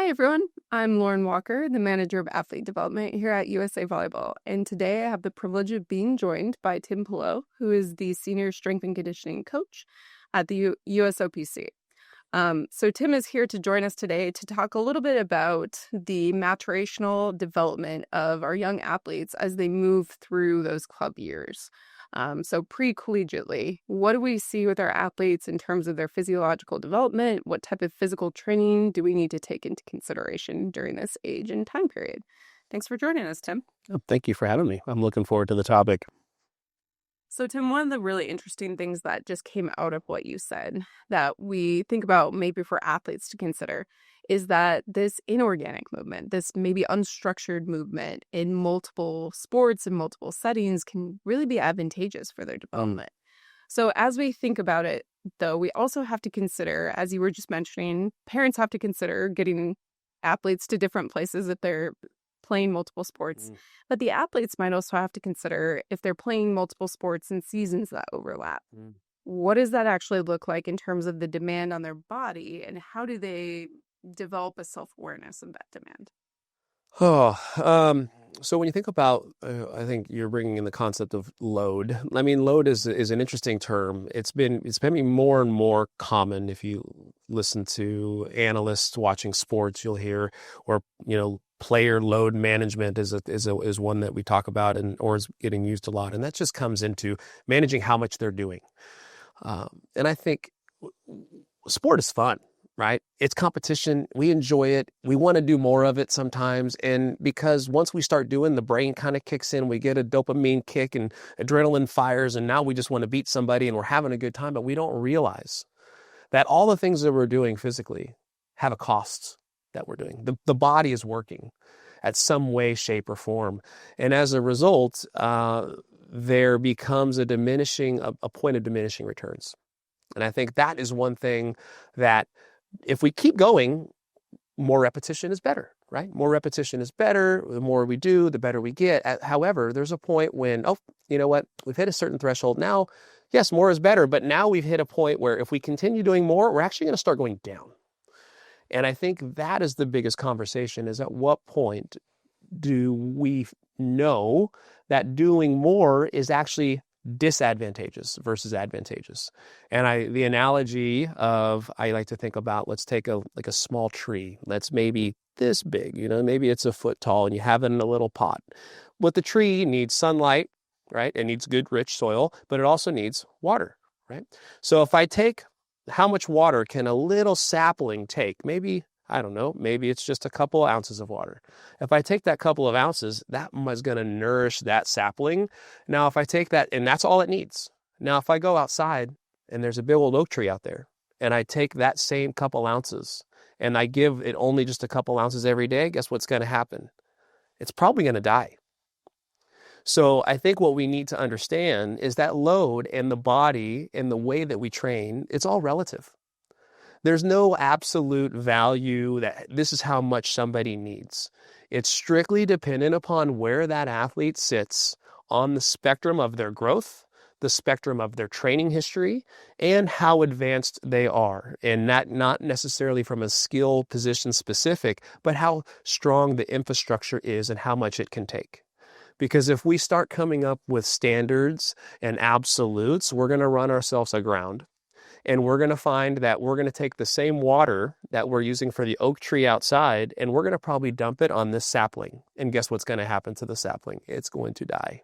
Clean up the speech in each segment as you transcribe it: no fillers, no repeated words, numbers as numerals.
Hi, everyone. I'm Lauren Walker, the Manager of Athlete Development here at USA Volleyball. And today I have the privilege of being joined by Tim Pelot, who is the Senior Strength and Conditioning Coach at the USOPC. So Tim is here to join us today to talk a little bit about the maturational development of our young athletes as they move through those club years. So pre-collegiately, what do we see with our athletes in terms of their physiological development? What type of physical training do we need to take into consideration during this age and time period? Thanks for joining us, Tim. Thank you for having me. I'm looking forward to the topic. So, Tim, one of the really interesting things that just came out of what you said that we think about maybe for athletes to consider is that this inorganic movement, this maybe unstructured movement in multiple sports and multiple settings can really be advantageous for their development. So as we think about it, though, we also have to consider, as you were just mentioning, parents have to consider getting athletes to different places if they're playing multiple sports. But the athletes might also have to consider if they're playing multiple sports in seasons that overlap. What does that actually look like in terms of the demand on their body, and how do they develop a self-awareness of that demand? So when you think about, I think you're bringing in the concept of load. I mean, load is an interesting term. It's becoming more and more common. If you listen to analysts watching sports, you'll hear, or player load management is one that we talk about or is getting used a lot, and that just comes into managing how much they're doing. And I think sport is fun. Right? It's competition. We enjoy it. We want to do more of it sometimes. And because once we start doing, the brain kind of kicks in, we get a dopamine kick and adrenaline fires. And now we just want to beat somebody and we're having a good time. But we don't realize that all the things that we're doing physically have a cost that we're doing. The body is working at some way, shape, or form. And as a result, there becomes a point of diminishing returns. And I think that is one thing that if we keep going, more repetition is better, right? More repetition is better. The more we do, the better we get. However, there's a point when, you know what? We've hit a certain threshold. Now, yes, more is better, but now we've hit a point where if we continue doing more, we're actually going to start going down. And I think that is the biggest conversation, is at what point do we know that doing more is actually disadvantageous versus advantageous? And the analogy of, I like to think about, let's take a small tree that's maybe this big, maybe it's a foot tall, and you have it in a little pot. But the tree needs sunlight, right? It needs good rich soil, but it also needs water, right? So if I take, how much water can a little sapling take? Maybe, I don't know, maybe it's just a couple of ounces of water. If I take that couple of ounces, that is going to nourish that sapling. Now, if I take that, and that's all it needs. Now, if I go outside and there's a big old oak tree out there, and I take that same couple ounces and I give it only just a couple ounces every day, guess what's going to happen? It's probably going to die. So I think what we need to understand is that load and the body and the way that we train, it's all relative. There's no absolute value that this is how much somebody needs. It's strictly dependent upon where that athlete sits on the spectrum of their growth, the spectrum of their training history, and how advanced they are. And not necessarily from a skill position specific, but how strong the infrastructure is and how much it can take. Because if we start coming up with standards and absolutes, we're going to run ourselves aground. And we're going to find that we're going to take the same water that we're using for the oak tree outside, and we're going to probably dump it on this sapling. And guess what's going to happen to the sapling? It's going to die.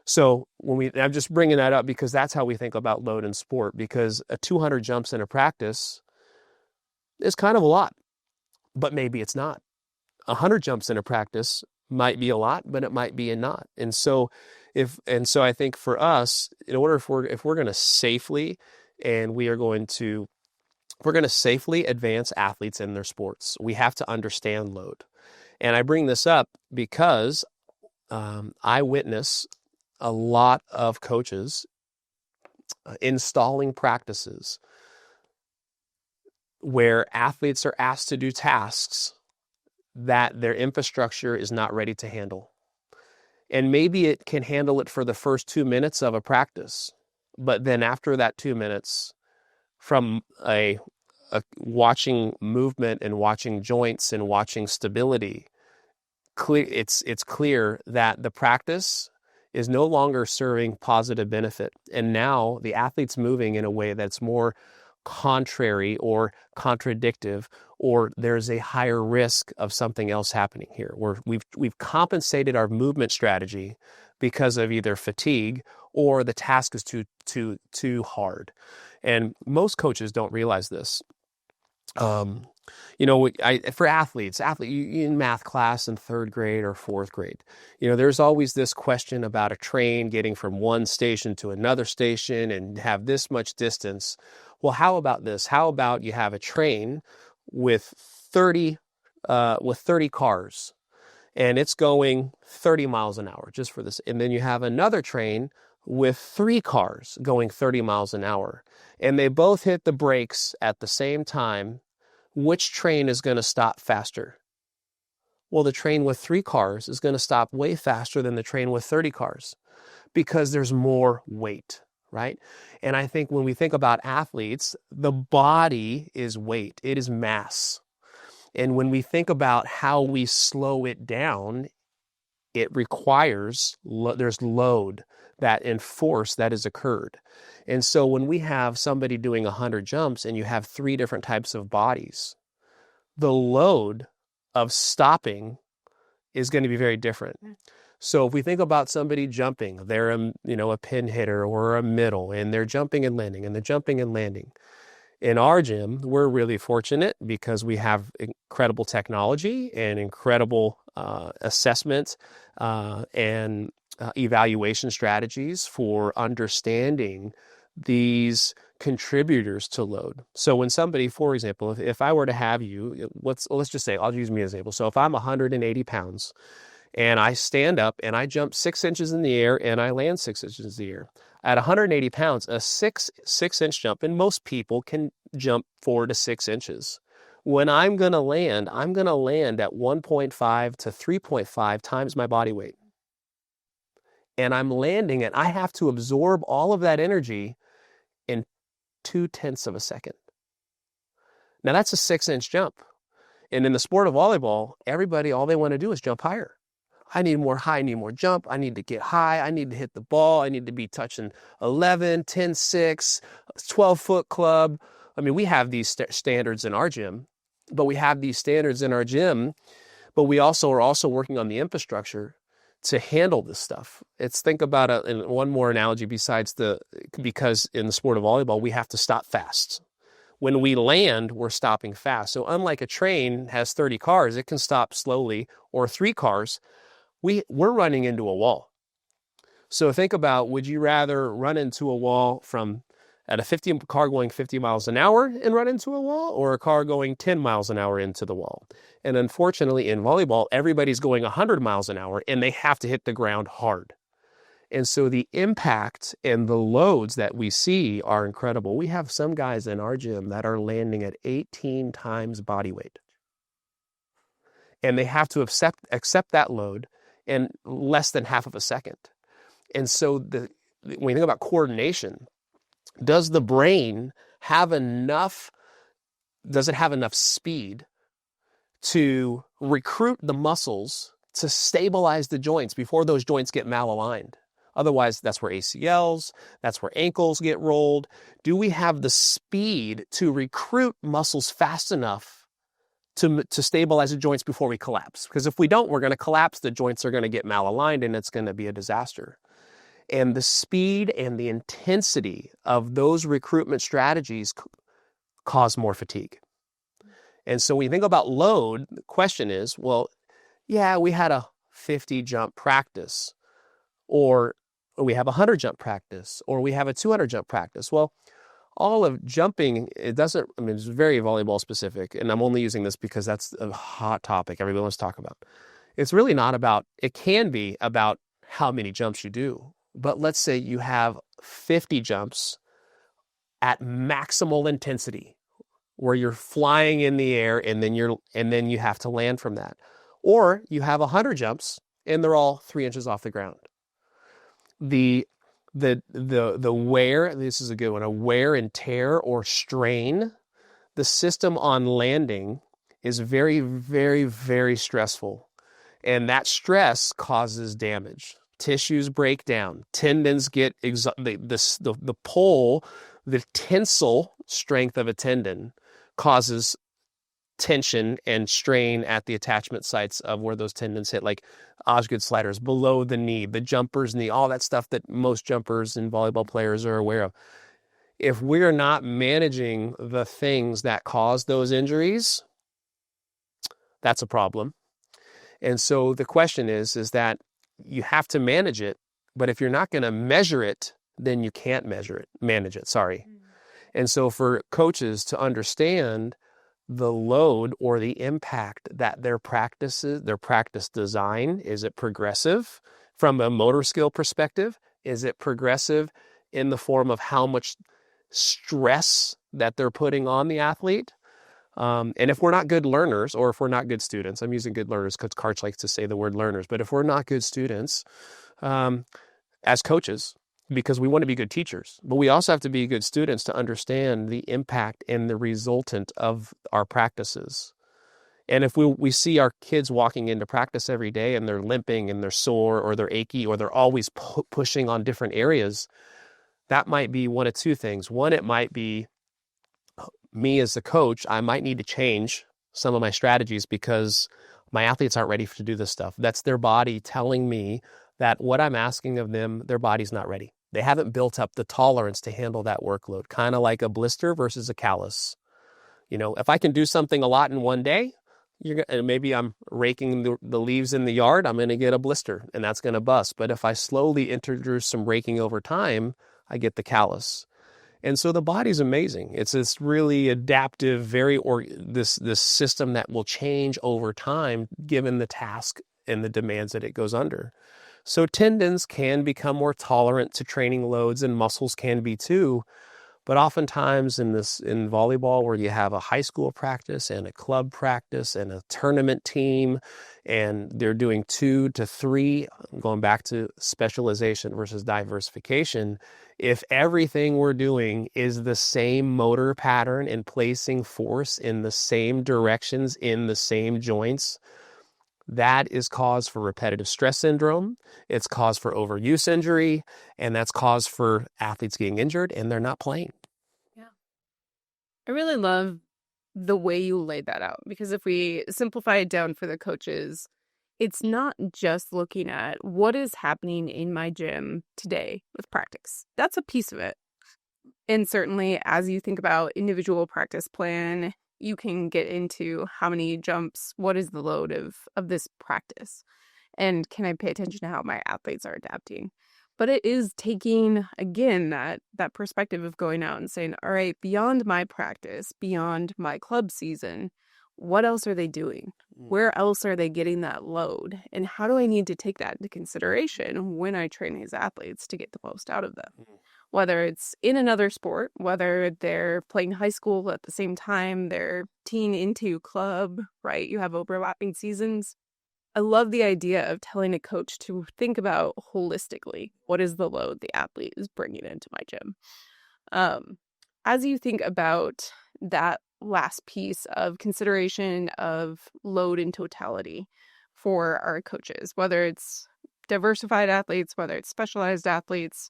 So I'm just bringing that up because that's how we think about load in sport, because a 200 jumps in a practice is kind of a lot, but maybe it's not. 100 jumps in a practice might be a lot, but it might be a not. And so I think for us, in order, if we're going to safely advance athletes in their sports, we have to understand load. And I bring this up because I witness a lot of coaches installing practices where athletes are asked to do tasks that their infrastructure is not ready to handle. And maybe it can handle it for the first 2 minutes of a practice, but then after that 2 minutes, from a watching movement and watching joints and watching stability, it's clear that the practice is no longer serving positive benefit. And now the athlete's moving in a way that's more contrary or contradictive, or there's a higher risk of something else happening here, where we've compensated our movement strategy because of either fatigue or the task is too hard. And most coaches don't realize this. For athletes in math class in third grade or fourth grade, there's always this question about a train getting from one station to another station and have this much distance. Well, how about this? How about you have a train with 30 cars and it's going 30 miles an hour just for this. And then you have another train with 3 cars going 30 miles an hour and they both hit the brakes at the same time. Which train is going to stop faster? Well, the train with 3 cars is going to stop way faster than the train with 30 cars because there's more weight, right? And I think when we think about athletes, the body is weight, it is mass. And when we think about how we slow it down, it requires, there's load and force that has occurred. And so when we have somebody doing 100 jumps and you have 3 different types of bodies, the load of stopping is going to be very different. So if we think about somebody jumping, they're a pin hitter or a middle, and they're jumping and landing, and they're jumping and landing. In our gym, we're really fortunate because we have incredible technology and incredible assessment and evaluation strategies for understanding these contributors to load. So when somebody, for example, if I were to have you, let's just say, I'll use me as an example. So if I'm 180 pounds and I stand up and I jump 6 inches in the air and I land 6 inches in the air, at 180 pounds, a 6-inch jump, and most people can jump 4 to 6 inches. When I'm going to land at 1.5 to 3.5 times my body weight. And I'm landing it. I have to absorb all of that energy in 0.2 of a second. Now that's a 6-inch jump. And in the sport of volleyball, everybody, all they want to do is jump higher. I need more high, I need more jump. I need to get high. I need to hit the ball. I need to be touching 11, 10, 6, 12-foot club. I mean, we have these standards in our gym, but we also are also working on the infrastructure to handle this stuff. Think about one more analogy because in the sport of volleyball, we have to stop fast. When we land, we're stopping fast. So unlike a train has 30 cars, it can stop slowly, or 3 cars, we're running into a wall. So think about, would you rather run into a wall at a car going 50 miles an hour and run into a wall, or a car going 10 miles an hour into the wall? And unfortunately, in volleyball, everybody's going 100 miles an hour and they have to hit the ground hard. And so the impact and the loads that we see are incredible. We have some guys in our gym that are landing at 18 times body weight. And they have to accept that load in less than half of a second. And so when you think about coordination, does the brain have enough speed to recruit the muscles to stabilize the joints before those joints get malaligned? Otherwise, that's where ACLs, that's where ankles get rolled. Do we have the speed to recruit muscles fast enough to stabilize the joints before we collapse? Because if we don't, we're going to collapse, the joints are going to get malaligned, and it's going to be a disaster. And the speed and the intensity of those recruitment strategies cause more fatigue. And so when you think about load, the question is, well, yeah, we had a 50 jump practice, or we have a 100 jump practice, or we have a 200 jump practice. Well, all of jumping, it's very volleyball specific, and I'm only using this because that's a hot topic everybody wants to talk about. It's really not about, it can be about how many jumps you do. But let's say you have 50 jumps at maximal intensity, where you're flying in the air and then you have to land from that. Or you have 100 jumps and they're all 3 inches off the ground. The wear, this is a good one, a wear and tear or strain the system on landing is very, very, very stressful. And that stress causes damage. Tissues break down. Tendons get the pull, the tensile strength of a tendon causes tension and strain at the attachment sites of where those tendons hit, like Osgood sliders, below the knee, the jumper's knee, all that stuff that most jumpers and volleyball players are aware of. If we're not managing the things that cause those injuries, that's a problem. And so the question is that you have to manage it, but if you're not going to measure it, then you can't manage it, sorry. And so for coaches to understand the load or the impact that their practice design, is it progressive from a motor skill perspective? Is it progressive in the form of how much stress that they're putting on the athlete? And if we're not good learners, or if we're not good students, I'm using good learners because Karch likes to say the word learners, but if we're not good students, as coaches, because we want to be good teachers, but we also have to be good students to understand the impact and the resultant of our practices. And if we see our kids walking into practice every day and they're limping and they're sore or they're achy or they're always pushing on different areas, that might be one of two things. One, it might be me as the coach, I might need to change some of my strategies because my athletes aren't ready to do this stuff. That's their body telling me that what I'm asking of them, their body's not ready. They haven't built up the tolerance to handle that workload, kind of like a blister versus a callus. You know, if I can do something a lot in one day, maybe I'm raking the leaves in the yard, I'm going to get a blister and that's going to bust. But if I slowly introduce some raking over time, I get the callus. And so the body's amazing. It's this really adaptive, this system that will change over time given the task and the demands that it goes under. So tendons can become more tolerant to training loads, and muscles can be too. But oftentimes in volleyball, where you have a high school practice and a club practice and a tournament team, and they're doing 2 to 3, going back to specialization versus diversification, if everything we're doing is the same motor pattern and placing force in the same directions in the same joints, that is cause for repetitive stress syndrome. It's cause for overuse injury, and that's cause for athletes getting injured and they're not playing. Yeah. I really love the way you laid that out, because if we simplify it down for the coaches, it's not just looking at what is happening in my gym today with practice. That's a piece of it. And certainly as you think about individual practice plan, you can get into how many jumps, what is the load of this practice, and can I pay attention to how my athletes are adapting. But it is taking, again, that perspective of going out and saying, all right, beyond my practice, beyond my club season, what else are they doing? Where else are they getting that load? And how do I need to take that into consideration when I train these athletes to get the most out of them? Whether it's in another sport, whether they're playing high school at the same time, they're teeing into club, right? You have overlapping seasons. I love the idea of telling a coach to think about holistically, what is the load the athlete is bringing into my gym? As you think about that last piece of consideration of load in totality for our coaches, whether it's diversified athletes, whether it's specialized athletes,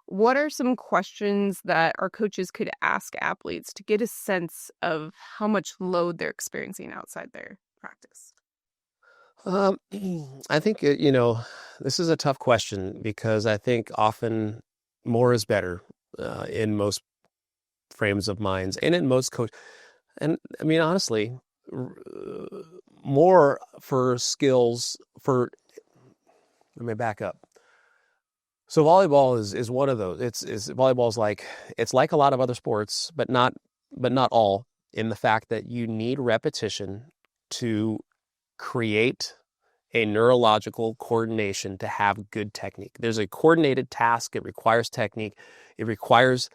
what are some questions that our coaches could ask athletes to get a sense of how much load they're experiencing outside their practice? I think, this is a tough question because I think often more is better in most frames of minds and in most coach. And I mean, honestly, more for skills let me back up. So volleyball is one of those. Volleyball is it's like a lot of other sports, but not all, in the fact that you need repetition to create a neurological coordination to have good technique. There's a coordinated task. It requires technique. It requires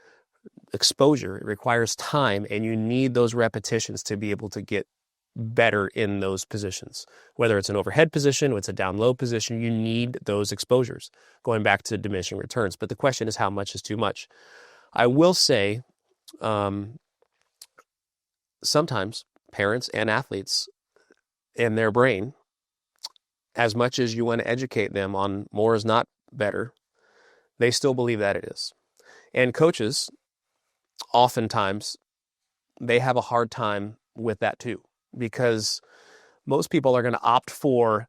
exposure. It requires time, and you need those repetitions to be able to get better in those positions. Whether it's an overhead position, or it's a down low position, you need those exposures, going back to diminishing returns. But the question is, how much is too much? I will say, sometimes parents and athletes in their brain, as much as you want to educate them on more is not better, they still believe that it is. And coaches, oftentimes, they have a hard time with that too, because most people are going to opt for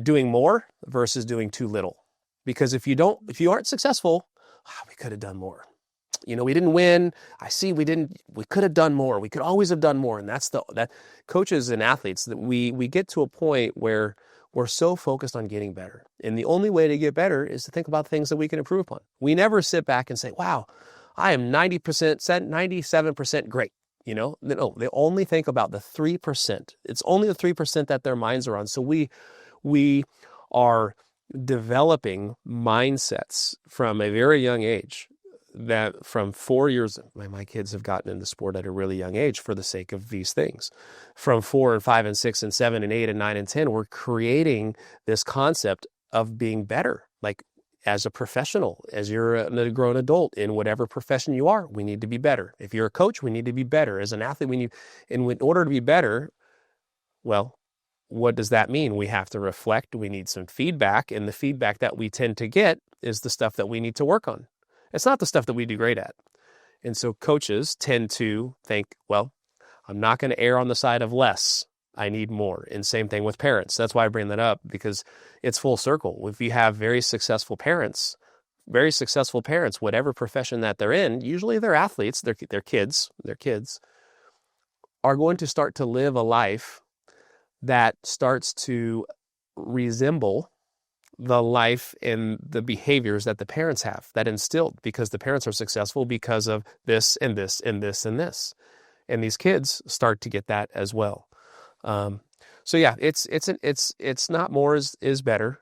doing more versus doing too little. Because if you aren't successful, we could have done more. We didn't win. We could have done more. We could always have done more. And that coaches and athletes, that we get to a point where we're so focused on getting better. And the only way to get better is to think about things that we can improve upon. We never sit back and say, wow, I am 90%, 97% great. No, they only think about the 3%. It's only the 3% that their minds are on. So we are developing mindsets from a very young age, that from 4 years, my kids have gotten into sport at a really young age for the sake of these things. From 4 and 5 and 6 and 7 and 8 and 9 and 10, we're creating this concept of being better. Like, as a professional, as you're a grown adult in whatever profession you are, we need to be better. If you're a coach, we need to be better. As an athlete, in order to be better, well, what does that mean? We have to reflect. We need some feedback. And the feedback that we tend to get is the stuff that we need to work on. It's not the stuff that we do great at. And so coaches tend to think, well, I'm not going to err on the side of less. I need more. And same thing with parents. That's why I bring that up, because it's full circle. If you have very successful parents, whatever profession that they're in, usually they're athletes, their kids are going to start to live a life that starts to resemble the life and the behaviors that the parents have, that instilled, because the parents are successful because of this and this and this and this. And these kids start to get that as well. So yeah, it's not more is better.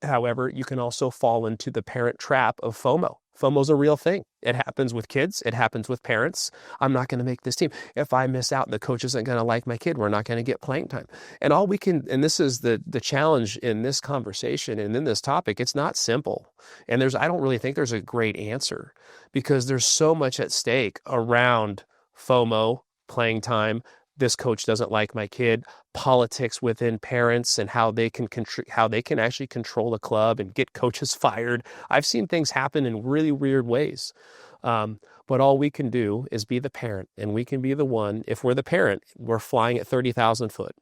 However, you can also fall into the parent trap of FOMO. FOMO is a real thing. It happens with kids. It happens with parents. I'm not going to make this team. If I miss out, the coach isn't going to like my kid. We're not going to get playing time. And all we can, and this is the challenge in this conversation and in this topic, it's not simple. And I don't really think there's a great answer, because there's so much at stake around FOMO, playing time. This coach doesn't like my kid, politics within parents and how they can actually control a club and get coaches fired. I've seen things happen in really weird ways. But all we can do is be the parent, and we can be the one. If we're the parent, we're flying at 30,000 foot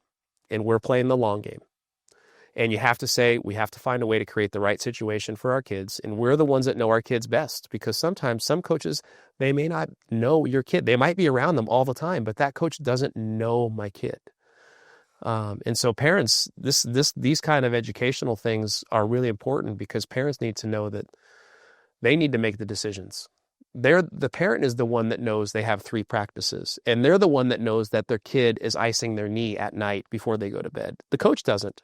and we're playing the long game. And you have to say, we have to find a way to create the right situation for our kids. And we're the ones that know our kids best, because sometimes some coaches, they may not know your kid. They might be around them all the time, but that coach doesn't know my kid. And so parents, these kind of educational things are really important, because parents need to know that they need to make the decisions. The parent is the one that knows they have 3 practices, and they're the one that knows that their kid is icing their knee at night before they go to bed. The coach doesn't.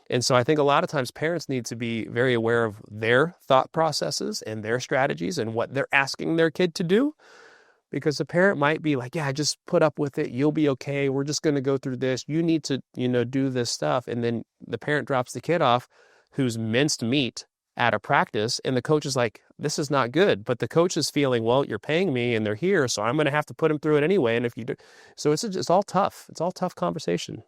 And so I think a lot of times parents need to be very aware of their thought processes and their strategies and what they're asking their kid to do. Because the parent might be like, yeah, just put up with it. You'll be okay. We're just going to go through this. You need to, do this stuff. And then the parent drops the kid off who's minced meat at a practice. And the coach is like, this is not good. But the coach is feeling, well, you're paying me and they're here, so I'm going to have to put him through it anyway. And if you do, so it's all tough. It's all tough conversation.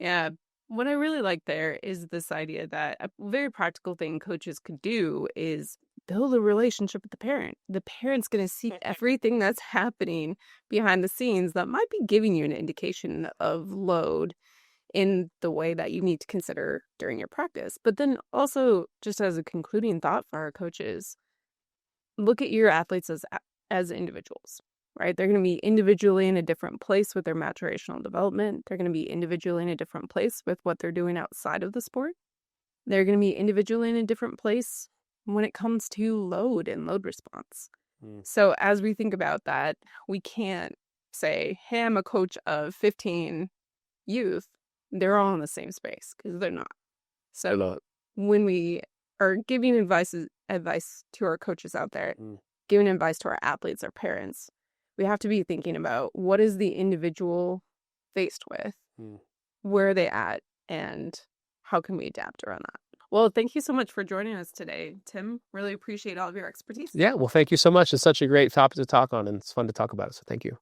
Yeah. What I really like there is this idea that a very practical thing coaches could do is build a relationship with the parent. The parent's going to see everything that's happening behind the scenes that might be giving you an indication of load in the way that you need to consider during your practice. But then also, just as a concluding thought for our coaches, look at your athletes as individuals. Right? They're going to be individually in a different place with their maturational development. They're going to be individually in a different place with what they're doing outside of the sport. They're going to be individually in a different place when it comes to load and load response. So as we think about that, we can't say, hey, I'm a coach of 15 youth. They're all in the same space, because they're not. So when we are giving advice to our coaches out there, giving advice to our athletes, our parents, we have to be thinking about what is the individual faced with, where are they at, and how can we adapt around that? Well, thank you so much for joining us today, Tim. Really appreciate all of your expertise. Yeah, well, thank you so much. It's such a great topic to talk on, and it's fun to talk about it, so thank you.